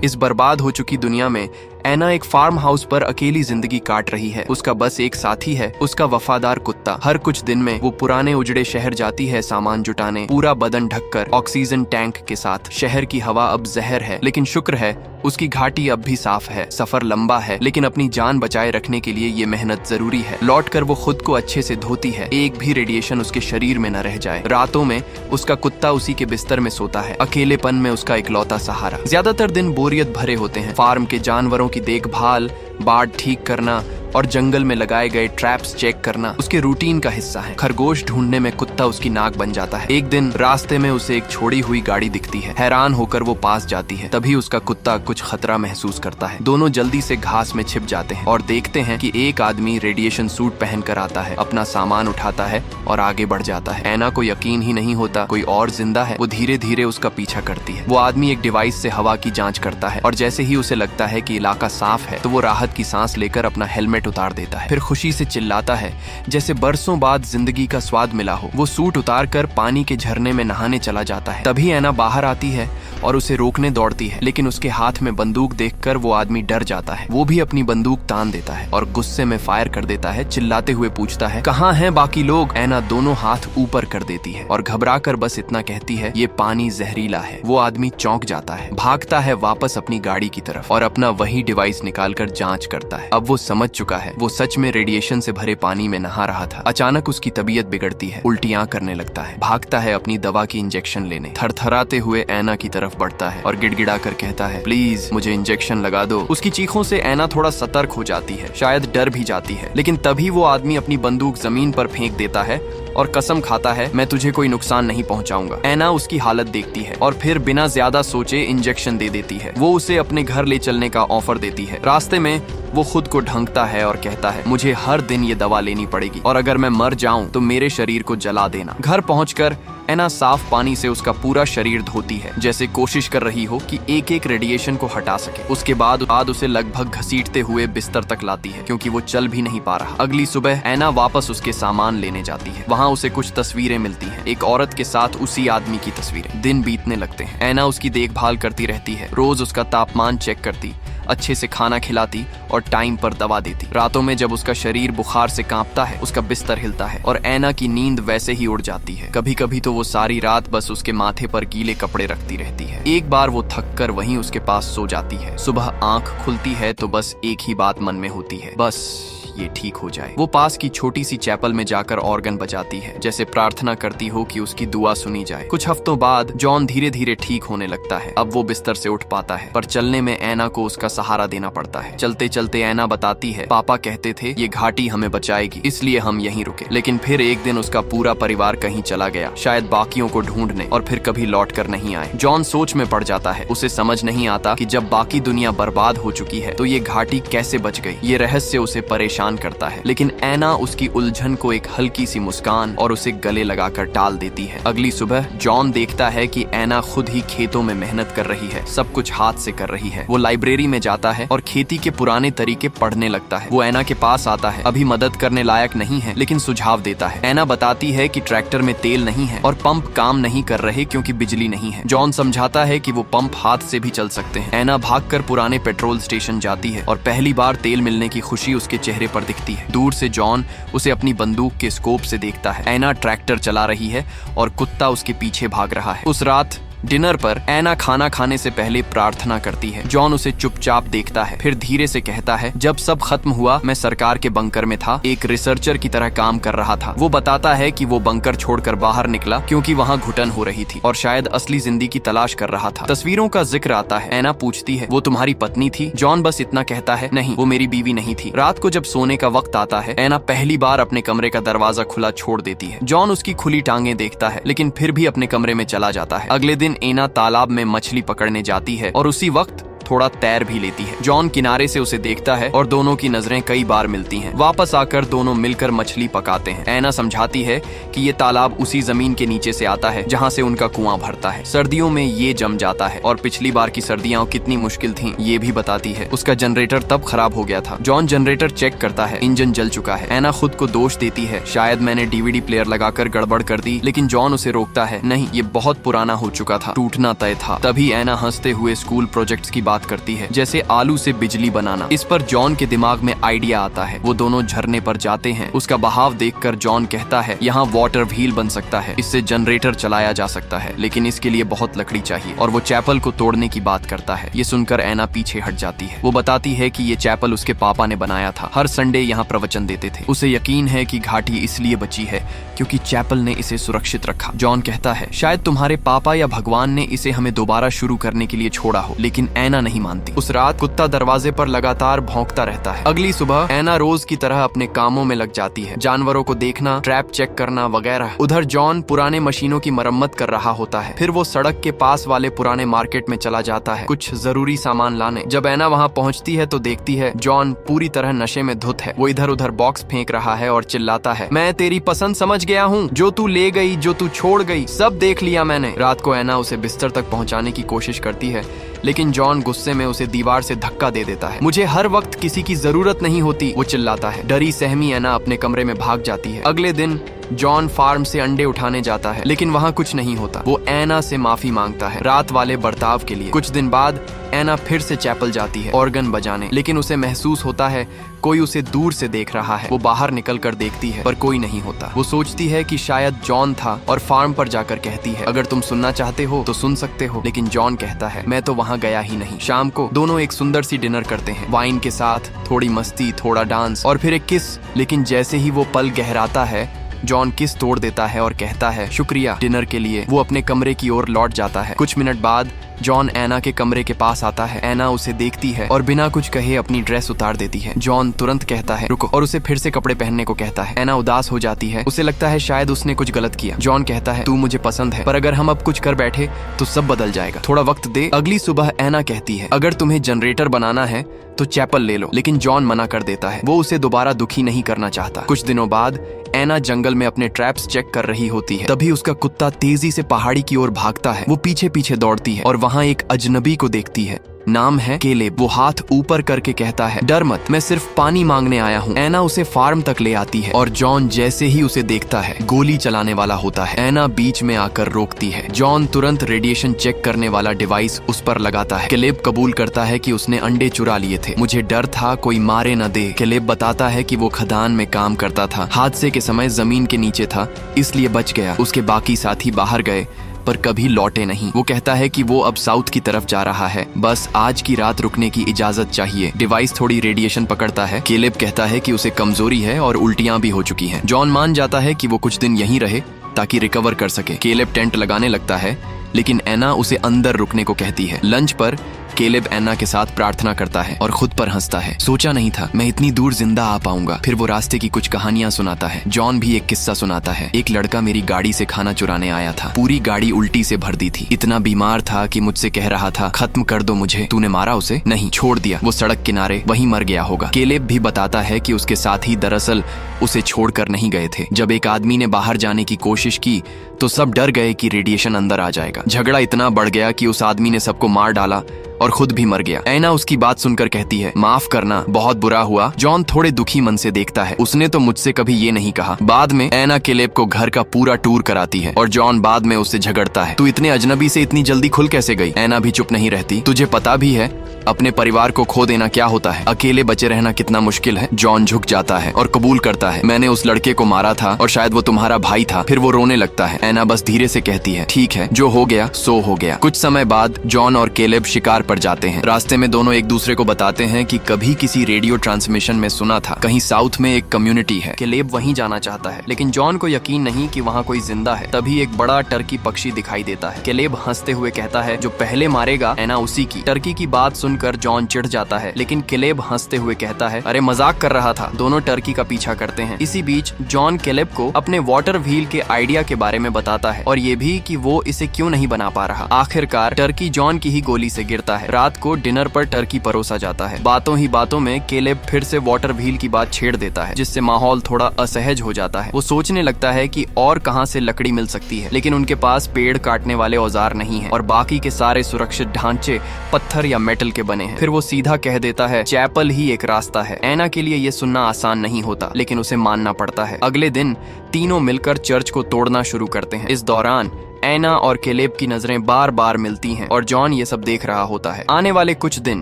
इस बर्बाद हो चुकी दुनिया में एना एक फार्म हाउस पर अकेली जिंदगी काट रही है। उसका बस एक साथी है, उसका वफादार कुत्ता। हर कुछ दिन में वो पुराने उजड़े शहर जाती है सामान जुटाने, पूरा बदन ढककर ऑक्सीजन टैंक के साथ। शहर की हवा अब जहर है, लेकिन शुक्र है उसकी घाटी अब भी साफ है। सफर लंबा है, लेकिन अपनी जान बचाए रखने के लिए ये मेहनत जरूरी है। लौटकर वो खुद को अच्छे से धोती है, एक भी रेडिएशन उसके शरीर में न रह जाए। रातों में उसका कुत्ता उसी के बिस्तर में सोता है, अकेलेपन में उसका इकलौता सहारा। ज्यादातर दिन बोरियत भरे होते हैं। फार्म के जानवरों की देखभाल, बाड़ ठीक करना और जंगल में लगाए गए ट्रैप्स चेक करना उसके रूटीन का हिस्सा है। खरगोश ढूंढने में कुत्ता उसकी नाक बन जाता है। एक दिन रास्ते में उसे एक छोड़ी हुई गाड़ी दिखती है। हैरान होकर वो पास जाती है। तभी उसका कुत्ता कुछ खतरा महसूस करता है। दोनों जल्दी से घास में छिप जाते हैं और देखते हैं कि एक आदमी रेडिएशन सूट पहनकर आता है, अपना सामान उठाता है और आगे बढ़ जाता है। एना को यकीन ही नहीं होता कोई और जिंदा है। वो धीरे धीरे उसका पीछा करती है। वो आदमी एक डिवाइस से हवा की जांच करता है और जैसे ही उसे लगता है कि इलाका साफ है तो वो राहत की सांस लेकर अपना हेलमेट उतार देता है। फिर खुशी से चिल्लाता है जैसे बरसों बाद जिंदगी का स्वाद मिला हो। वो सूट उतार कर पानी के झरने में नहाने चला जाता है। तभी एना बाहर आती है और उसे रोकने दौड़ती है, लेकिन उसके हाथ में बंदूक देखकर वो आदमी डर जाता है। वो भी अपनी बंदूक तान देता है और गुस्से में फायर कर देता है। चिल्लाते हुए पूछता है, कहाँ हैं बाकी लोग? एना दोनों हाथ ऊपर कर देती है और घबराकर बस इतना कहती है, ये पानी जहरीला है। वो आदमी चौंक जाता है, भागता है वापस अपनी गाड़ी की तरफ और अपना वही डिवाइस निकालकर जांच करता है। अब वो समझ चुका है, वो सच में रेडिएशन से भरे पानी में नहा रहा था। अचानक उसकी तबीयत बिगड़ती है, उल्टियां करने लगता है। भागता है अपनी दवा की इंजेक्शन लेने। थरथराते हुए एना की तरफ बढ़ता है और गिड़गिड़ा कर कहता है, प्लीज मुझे इंजेक्शन लगा दो। उसकी चीखों से एना थोड़ा सतर्क हो जाती है, शायद डर भी जाती है। लेकिन तभी वो आदमी अपनी बंदूक जमीन पर फेंक देता है और कसम खाता है, मैं तुझे कोई नुकसान नहीं पहुंचाऊंगा। एना उसकी हालत देखती है और फिर बिना ज्यादा सोचे इंजेक्शन दे देती है। वो उसे अपने घर ले चलने का ऑफर देती है। रास्ते में वो खुद को ढंकता है और कहता है, मुझे हर दिन ये दवा लेनी पड़ेगी और अगर मैं मर जाऊं तो मेरे शरीर को जला देना। घर पहुंचकर एना साफ पानी से उसका पूरा शरीर धोती है, जैसे कोशिश कर रही हो कि एक एक रेडिएशन को हटा सके। उसके बाद उसे लगभग घसीटते हुए बिस्तर तक लाती है, क्योंकि वो चल भी नहीं पा रहा। अगली सुबह एना वापस उसके सामान लेने जाती है। वहाँ उसे कुछ तस्वीरें मिलती हैं, एक औरत के साथ उसी आदमी की तस्वीरें। दिन बीतने लगते हैं। एना उसकी देखभाल करती रहती है, रोज उसका तापमान चेक करती, अच्छे से खाना खिलाती और टाइम पर दवा देती। रातों में जब उसका शरीर बुखार से कांपता है, उसका बिस्तर हिलता है और एना की नींद वैसे ही उड़ जाती है। कभी कभी तो वो सारी रात बस उसके माथे पर गीले कपड़े रखती रहती है। एक बार वो थककर वहीं उसके पास सो जाती है। सुबह आंख खुलती है तो बस एक ही बात मन में होती है, बस ये ठीक हो जाए। वो पास की छोटी सी चैपल में जाकर ऑर्गन बजाती है, जैसे प्रार्थना करती हो कि उसकी दुआ सुनी जाए। कुछ हफ्तों बाद जॉन धीरे धीरे ठीक होने लगता है। अब वो बिस्तर से उठ पाता है, पर चलने में एना को उसका सहारा देना पड़ता है। चलते चलते एना बताती है, पापा कहते थे ये घाटी हमें बचाएगी, इसलिए हम यहीं रुके। लेकिन फिर एक दिन उसका पूरा परिवार कहीं चला गया, शायद बाकियों को ढूंढने, और फिर कभी लौट कर नहीं आए। जॉन सोच में पड़ जाता है। उसे समझ नहीं आता कि जब बाकी दुनिया बर्बाद हो चुकी है तो ये घाटी कैसे बच गई। ये रहस्य उसे परेशान करता है, लेकिन एना उसकी उलझन को एक हल्की सी मुस्कान और उसे गले लगाकर टाल देती है। अगली सुबह जॉन देखता है कि एना खुद ही खेतों में मेहनत कर रही है, सब कुछ हाथ से कर रही है। वो लाइब्रेरी में जाता है और खेती के पुराने तरीके पढ़ने लगता है। वो एना के पास आता है, अभी मदद करने लायक नहीं है, लेकिन सुझाव देता है। एना बताती है कि ट्रैक्टर में तेल नहीं है और पंप काम नहीं कर रहे क्योंकि बिजली नहीं है। जॉन समझाता है कि वो पंप हाथ से भी चल सकते हैं। एना भागकर पुराने पेट्रोल स्टेशन जाती है और पहली बार तेल मिलने की खुशी उसके चेहरे पर दिखती है। दूर से जॉन उसे अपनी बंदूक के स्कोप से देखता है। एना ट्रैक्टर चला रही है और कुत्ता उसके पीछे भाग रहा है। उस रात डिनर पर एना खाना खाने से पहले प्रार्थना करती है। जॉन उसे चुपचाप देखता है, फिर धीरे से कहता है, जब सब खत्म हुआ मैं सरकार के बंकर में था, एक रिसर्चर की तरह काम कर रहा था। वो बताता है कि वो बंकर छोड़कर बाहर निकला क्योंकि वहाँ घुटन हो रही थी और शायद असली जिंदगी की तलाश कर रहा था। तस्वीरों का जिक्र आता है। एना पूछती है, वो तुम्हारी पत्नी थी? जॉन बस इतना कहता है, नहीं, वो मेरी बीवी नहीं थी। रात को जब सोने का वक्त आता है, एना पहली बार अपने कमरे का दरवाजा खुला छोड़ देती है। जॉन उसकी खुली टांगें देखता है, लेकिन फिर भी अपने कमरे में चला जाता है। अगले दिन एना तालाब में मछली पकड़ने जाती है और उसी वक्त थोड़ा तैर भी लेती है। जॉन किनारे से उसे देखता है और दोनों की नजरें कई बार मिलती हैं। वापस आकर दोनों मिलकर मछली पकाते हैं। एना समझाती है कि ये तालाब उसी जमीन के नीचे से आता है जहाँ से उनका कुआं भरता है। सर्दियों में ये जम जाता है और पिछली बार की सर्दियां कितनी मुश्किल थीं, ये भी बताती है। उसका जनरेटर तब खराब हो गया था। जॉन जनरेटर चेक करता है, इंजन जल चुका है। एना खुद को दोष देती है, शायद मैंने डीवीडी प्लेयर लगाकर गड़बड़ कर दी, लेकिन जॉन उसे रोकता है, नहीं, ये बहुत पुराना हो चुका था, टूटना तय था। तभी एना हंसते हुए स्कूल प्रोजेक्ट्स की बात बात करती है, जैसे आलू से बिजली बनाना। इस पर जॉन के दिमाग में आइडिया आता है। वो दोनों झरने पर जाते हैं। उसका बहाव देखकर जॉन कहता है, यहाँ वाटर व्हील बन सकता है, इससे जनरेटर चलाया जा सकता है, लेकिन इसके लिए बहुत लकड़ी चाहिए। और वो चैपल को तोड़ने की बात करता है। ये सुनकर ऐना पीछे हट जाती है। वो बताती है कि ये चैपल उसके पापा ने बनाया था, हर संडे यहाँ प्रवचन देते थे। उसे यकीन है कि घाटी इसलिए बची है क्योंकि चैपल ने इसे सुरक्षित रखा। जॉन कहता है, शायद तुम्हारे पापा या भगवान ने इसे हमें दोबारा शुरू करने के लिए छोड़ा हो, लेकिन ऐना नहीं मानती। उस रात कुत्ता दरवाजे पर लगातार भौंकता रहता है। अगली सुबह ऐना रोज की तरह अपने कामों में लग जाती है, जानवरों को देखना, ट्रैप चेक करना वगैरह। उधर जॉन पुराने मशीनों की मरम्मत कर रहा होता है। फिर वो सड़क के पास वाले पुराने मार्केट में चला जाता है कुछ जरूरी सामान लाने। जब ऐना वहाँ पहुँचती है तो देखती है जॉन पूरी तरह नशे में धुत है। वो इधर उधर बॉक्स फेंक रहा है और चिल्लाता है, मैं तेरी पसंद समझ गया हूँ, जो तू ले गई, जो तू छोड़ गई, सब देख लिया मैंने। रात को ऐना उसे बिस्तर तक पहुँचाने की कोशिश करती है, लेकिन जॉन गुस्से में उसे दीवार से धक्का दे देता है। मुझे हर वक्त किसी की जरूरत नहीं होती, वो चिल्लाता है। डरी सहमी ऐना अपने कमरे में भाग जाती है। अगले दिन जॉन फार्म से अंडे उठाने जाता है, लेकिन वहाँ कुछ नहीं होता। वो ऐना से माफी मांगता है रात वाले बर्ताव के लिए। कुछ दिन बाद ऐना फिर से चैपल जाती है ऑर्गन बजाने, लेकिन उसे महसूस होता है कोई उसे दूर से देख रहा है। वो बाहर निकल कर देखती है पर कोई नहीं होता। वो सोचती है कि शायद जॉन था और फार्म पर जाकर कहती है, अगर तुम सुनना चाहते हो तो सुन सकते हो, लेकिन जॉन कहता है, मैं तो वहाँ गया ही नहीं। शाम को दोनों एक सुंदर सी डिनर करते हैं, वाइन के साथ, थोड़ी मस्ती, थोड़ा डांस और फिर एक किस। लेकिन जैसे ही वो पल गहराता है, जॉन किस तोड़ देता है और कहता है, शुक्रिया डिनर के लिए। वो अपने कमरे की ओर लौट जाता है। कुछ मिनट बाद जॉन ऐना के कमरे के पास आता है। ऐना उसे देखती है और बिना कुछ कहे अपनी ड्रेस उतार देती है। जॉन तुरंत कहता है, रुको, और उसे फिर से कपड़े पहनने को कहता है। ऐना उदास हो जाती है। उसे लगता है शायद उसने कुछ गलत किया। जॉन कहता है, तू मुझे पसंद है, पर अगर हम अब कुछ कर बैठे तो सब बदल जाएगा, थोड़ा वक्त दे। अगली सुबह ऐना कहती है, अगर तुम्हें जनरेटर बनाना है तो चैपल ले लो, लेकिन जॉन मना कर देता है। वो उसे दोबारा दुखी नहीं करना चाहता। कुछ दिनों बाद ऐना जंगल में अपने ट्रैप्स चेक कर रही होती है। तभी उसका कुत्ता तेजी से पहाड़ी की ओर भागता है। वो पीछे पीछे दौड़ती है और वहाँ एक अजनबी को देखती है। नाम है केलेब। वो हाथ ऊपर करके कहता है, डर मत, मैं सिर्फ पानी मांगने आया हूँ। ऐना उसे फार्म तक ले आती है और जॉन जैसे ही उसे देखता है गोली चलाने वाला होता है। ऐना बीच में आकर रोकती है। जॉन तुरंत रेडिएशन चेक करने वाला डिवाइस उस पर लगाता है। केलेब कबूल करता है कि उसने अंडे चुरा लिए थे। मुझे डर था कोई मारे न दे। केलेब बताता है कि वो खदान में काम करता था, हादसे के समय जमीन के नीचे था, इसलिए बच गया। उसके बाकी साथी बाहर गए पर कभी लौटे नहीं। वो कहता है कि वो अब साउथ की तरफ जा रहा है, बस आज की रात रुकने की इजाजत चाहिए। डिवाइस थोड़ी रेडिएशन पकड़ता है। केलेब कहता है कि उसे कमजोरी है और उल्टियां भी हो चुकी हैं। जॉन मान जाता है कि वो कुछ दिन यहीं रहे ताकि रिकवर कर सके। केलेब टेंट लगाने लगता है, लेकिन ऐना उसे अंदर रुकने को कहती है। लंच पर केलेब ऐना के साथ प्रार्थना करता है और खुद पर हंसता है। सोचा नहीं था मैं इतनी दूर जिंदा आ पाऊंगा। फिर वो रास्ते की कुछ कहानियां सुनाता है। जॉन भी एक किस्सा सुनाता है। एक लड़का मेरी गाड़ी से खाना चुराने आया था। पूरी गाड़ी उल्टी से भर दी थी। इतना बीमार था कि मुझसे कह रहा था, खत्म कर दो मुझे। तूने मारा उसे? नहीं, छोड़ दिया। वो सड़क किनारे वहीं मर गया होगा। केलेब भी बताता है कि उसके साथी दरअसल उसे छोड़कर नहीं गए थे। जब एक आदमी ने बाहर जाने की कोशिश की तो सब डर गए कि रेडिएशन अंदर आ जाएगा। झगड़ा इतना बढ़ गया कि उस आदमी ने सबको मार डाला और खुद भी मर गया। ऐना उसकी बात सुनकर कहती है, माफ करना, बहुत बुरा हुआ। जॉन थोड़े दुखी मन से देखता है। उसने तो मुझसे कभी ये नहीं कहा। बाद में ऐना केलेब को घर का पूरा टूर कराती है और जॉन बाद में उससे झगड़ता है। तू इतने अजनबी से इतनी जल्दी खुल कैसे गई? ऐना भी चुप नहीं रहती। तुझे पता भी है अपने परिवार को खो देना क्या होता है, अकेले बचे रहना कितना मुश्किल है। जॉन झुक जाता है और कबूल करता है, मैंने उस लड़के को मारा था और शायद वो तुम्हारा भाई था। फिर वो रोने लगता है। ऐना बस धीरे से कहती है, ठीक है, जो हो गया सो हो गया। कुछ समय बाद जॉन और केलेब शिकार पर जाते हैं। रास्ते में दोनों एक दूसरे को बताते हैं कि कभी किसी रेडियो ट्रांसमिशन में सुना था कहीं साउथ में एक कम्युनिटी है। केलेब वहीं जाना चाहता है, लेकिन जॉन को यकीन नहीं कि वहाँ कोई जिंदा है। तभी एक बड़ा टर्की पक्षी दिखाई देता है। केलेब हंसते हुए कहता है, जो पहले मारेगा ऐना उसी की। टर्की की बात सुनकर जॉन चिढ़ जाता है, लेकिन केलेब हंसते हुए कहता है, अरे मजाक कर रहा था। दोनों टर्की का पीछा करते हैं। इसी बीच जॉन केलेब को अपने वाटर व्हील के आइडिया के बारे में बताता है और ये भी कि वो इसे क्यों नहीं बना पा रहा। आखिरकार टर्की जॉन की ही गोली से गिरता है। रात को डिनर पर टर्की परोसा जाता है। बातों ही बातों में केलेब फिर से वाटर व्हील की बात छेड़ देता है, जिससे माहौल थोड़ा असहज हो जाता है। वो सोचने लगता है कि और कहां से लकड़ी मिल सकती है, लेकिन उनके पास पेड़ काटने वाले औजार नहीं है और बाकी के सारे सुरक्षित ढांचे पत्थर या मेटल के बने हैं। फिर वो सीधा कह देता है चैपल ही एक रास्ता है। एना के लिए ये सुनना आसान नहीं होता, लेकिन उसे मानना पड़ता है। अगले दिन तीनों मिलकर चर्च को तोड़ना शुरू करते हैं। इस दौरान एना और केलेब की नजरें बार बार मिलती हैं और जॉन ये सब देख रहा होता है। आने वाले कुछ दिन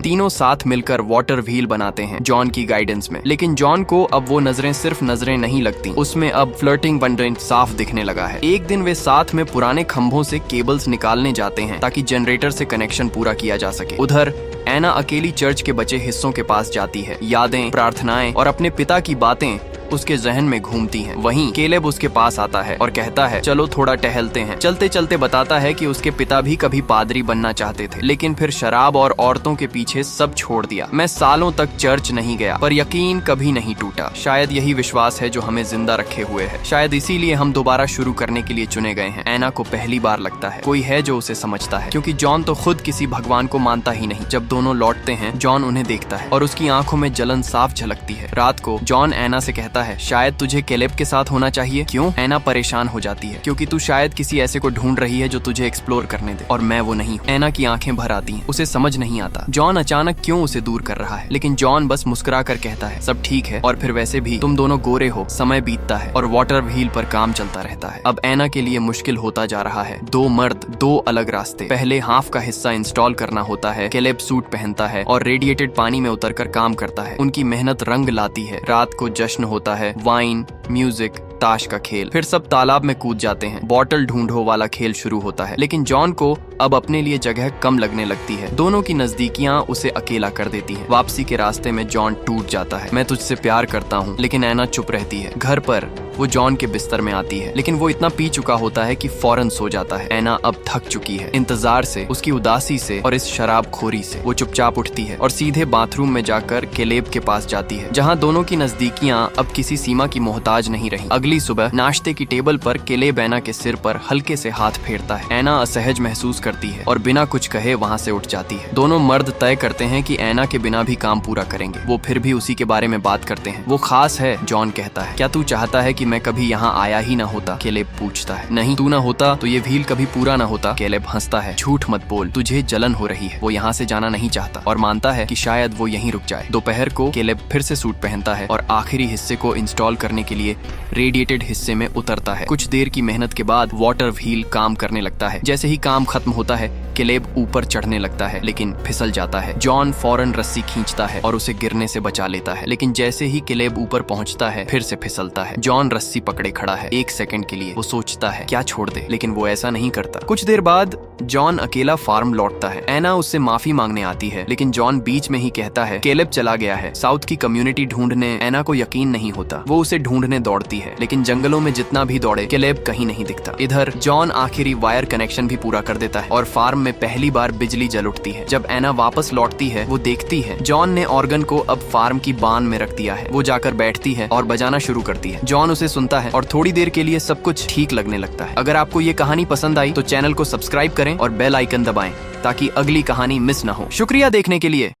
तीनों साथ मिलकर वाटर व्हील बनाते हैं जॉन की गाइडेंस में। लेकिन जॉन को अब वो नजरें सिर्फ नजरें नहीं लगती, उसमें अब फ्लर्टिंग कंटेंट साफ दिखने लगा है। एक दिन वे साथ में पुराने खंभों से केबल्स निकालने जाते हैं ताकि जनरेटर से कनेक्शन पूरा किया जा सके। उधर एना अकेली चर्च के बचे हिस्सों के पास जाती है। यादें, प्रार्थनाएं और अपने पिता की बातें उसके जहन में घूमती हैं। वहीं केलेब उसके पास आता है और कहता है चलो थोड़ा टहलते हैं। चलते चलते बताता है कि उसके पिता भी कभी पादरी बनना चाहते थे, लेकिन फिर शराब और औरतों के पीछे सब छोड़ दिया। मैं सालों तक चर्च नहीं गया, पर यकीन कभी नहीं टूटा। शायद यही विश्वास है जो हमें जिंदा रखे हुए है। शायद इसीलिए हम दोबारा शुरू करने के लिए चुने गए हैं। एना को पहली बार लगता है कोई है जो उसे समझता है, क्योंकि जॉन तो खुद किसी भगवान को मानता ही नहीं। जब दोनों लौटते हैं, जॉन उन्हें देखता है और उसकी आंखों में जलन साफ झलकती है। रात को जॉन एना से कहता है शायद तुझे केलेब के साथ होना चाहिए। क्यों? एना परेशान हो जाती है, क्योंकि तू शायद किसी ऐसे को ढूंढ रही है जो तुझे एक्सप्लोर करने दे, और मैं वो नहीं हूँ। एना की आंखें भर आती हैं। उसे समझ नहीं आता जॉन अचानक क्यों उसे दूर कर रहा है, लेकिन जॉन बस मुस्कुरा कर कहता है सब ठीक है, और फिर वैसे भी तुम दोनों गोरे हो। समय बीतता है और वाटर व्हील पर काम चलता रहता है। अब एना के लिए मुश्किल होता जा रहा है। दो मर्द, दो अलग रास्ते। पहले हाफ का हिस्सा इंस्टॉल करना होता है। केलेब सूट पहनता है और रेडिएटेड पानी में उतरकर काम करता है। उनकी मेहनत रंग लाती है। रात को जश्न होता है, वाइन, म्यूजिक, ताश का खेल। फिर सब तालाब में कूद जाते हैं। बॉटल ढूंढो वाला खेल शुरू होता है, लेकिन जॉन को अब अपने लिए जगह कम लगने लगती है। दोनों की नजदीकियां उसे अकेला कर देती हैं। वापसी के रास्ते में जॉन टूट जाता है। मैं तुझसे प्यार करता हूँ, लेकिन एना चुप रहती है। घर पर वो जॉन के बिस्तर में आती है, लेकिन वो इतना पी चुका होता है कि फौरन सो जाता है। एना अब थक चुकी है, इंतजार से, उसकी उदासी से और इस शराब खोरी से। वो चुपचाप उठती है और सीधे बाथरूम में जाकर केलेब के पास जाती है, जहाँ दोनों की नजदीकियां अब किसी सीमा की मोहताज नहीं रही। अगली सुबह नाश्ते की टेबल पर केलेब एना के सिर पर हल्के से हाथ फेरता है। एना असहज महसूस करती है और बिना कुछ कहे वहाँ से उठ जाती है। दोनों मर्द तय करते हैं कि एना के बिना भी काम पूरा करेंगे। वो फिर भी उसी के बारे में बात करते हैं। वो खास है, जॉन कहता है। क्या तू चाहता है कि मैं कभी यहाँ आया ही ना होता? केलेब पूछता है। नहीं, तू ना होता तो ये व्हील कभी पूरा ना होता। केलेब हंसता है। झूठ मत बोल, तुझे जलन हो रही है। वो यहाँ से जाना नहीं चाहता और मानता है कि शायद वो यहीं रुक जाए। दोपहर को केलेब फिर से सूट पहनता है और आखिरी हिस्से को इंस्टॉल करने के लिए रेडिएटेड हिस्से में उतरता है। कुछ देर की मेहनत के बाद वाटर व्हील काम करने लगता है। जैसे ही काम खत्म होता है, केलेब ऊपर चढ़ने लगता है, लेकिन फिसल जाता है। जॉन फौरन रस्सी खींचता है और उसे गिरने से बचा लेता है, लेकिन जैसे ही केलेब ऊपर पहुंचता है, फिर से फिसलता है। जॉन रस्सी पकड़े खड़ा है। एक सेकंड के लिए वो सोचता है क्या छोड़ दे, लेकिन वो ऐसा नहीं करता। कुछ देर बाद जॉन अकेला फार्म लौटता है। एना उससे माफी मांगने आती है, लेकिन जॉन बीच में ही कहता है केलेब चला गया है साउथ की कम्युनिटी ढूंढने। एना को यकीन नहीं होता। वो उसे ढूंढने दौड़ती है, लेकिन जंगलों में जितना भी दौड़े, केलेब कहीं नहीं दिखता। इधर जॉन आखिरी वायर कनेक्शन भी पूरा कर देता है और फार्म में पहली बार बिजली जल उठती है। जब एना वापस लौटती है, वो देखती है जॉन ने ऑर्गन को अब फार्म की बान में रख दिया है। वो जाकर बैठती है और बजाना शुरू करती है। जॉन उसे सुनता है और थोड़ी देर के लिए सब कुछ ठीक लगने लगता है। अगर आपको ये कहानी पसंद आई तो चैनल को सब्सक्राइब करें और बेल आइकन दबाएं ताकि अगली कहानी मिस ना हो। शुक्रिया देखने के लिए।